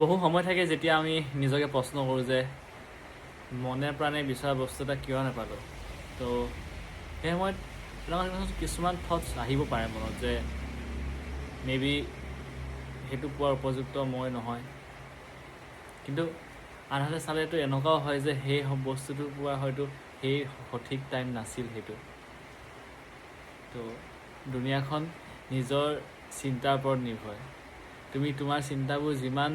বহু সময় থাকে যেতিয়া আমি নিজকে প্ৰশ্ন কৰোঁ যে মনে প্ৰাণে বিচৰা বস্তু এটা কিয় নাপালোঁ। তো সেই সময়ত কিছুমান থটছ আহিব পাৰে মনত যে মে বি সেইটো পোৱাৰ উপযুক্ত মই নহয়। কিন্তু আনহাতে চালেতো এনেকুৱাও হয় যে সেই বস্তুটো পোৱা হয়তো সেই সঠিক টাইম নাছিল সেইটো। তো দুনিয়াখন নিজৰ চিন্তাৰ ওপৰত নিৰ্ভৰ। তুমি তোমাৰ চিন্তাবোৰ যিমান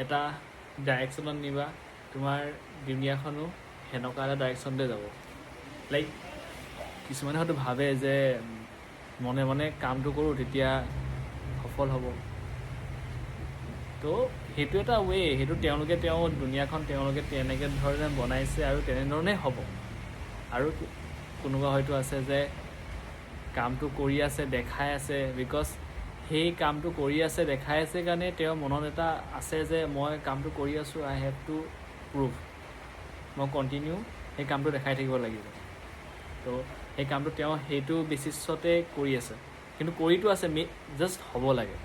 এটা ডাইৰেকশ্যনত নিবা, তোমাৰ দুনিয়াখনো সেনেকুৱা এটা ডাইৰেকশ্যনতে যাব। লাইক কিছুমানে হয়তো ভাবে যে মনে মনে কামটো কৰোঁ তেতিয়া সফল হ'ব। তো সেইটো এটা ৱে, সেইটো দুনিয়াখন তেওঁলোকে তেনেকৈ ধৰণে বনাইছে আৰু তেনেধৰণেই হ'ব। আৰু কোনোবা হয়তো আছে যে কামটো কৰি আছে দেখাই আছে, বিকজ সেই কামটো কৰি আছে দেখাই আছে কাৰণে তেওঁৰ মনত এটা আছে যে মই কামটো কৰি আছোঁ, আই হেভ টু প্ৰুভ, মই কণ্টিনিউ সেই কামটো দেখাই থাকিব লাগিব। তো সেই কামটো তেওঁ সেইটো বেচিছতে কৰি আছে, কিন্তু কৰিতো আছে জাষ্ট হ'ব লাগে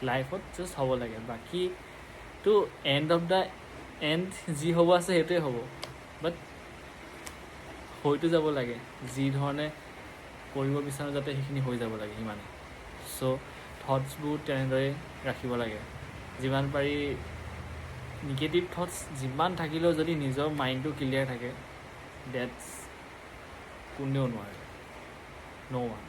লাইফত, জাষ্ট হ'ব লাগে। বাকীটো এণ্ড যি হ'ব আছে সেইটোৱে হ'ব, বাট হয়তো যাব লাগে যি ধৰণে কৰিব বিচাৰোঁ যাতে সেইখিনি হৈ যাব লাগে সিমানে। চ' থটছবোৰ তেনেদৰে ৰাখিব লাগে। যিমান পাৰি নিগেটিভ থটছ যিমান থাকিলেও যদি নিজৰ মাইণ্ডটো ক্লিয়াৰ থাকে, ডেটছ কোনেও নোৱাৰে, ন' ওৱান।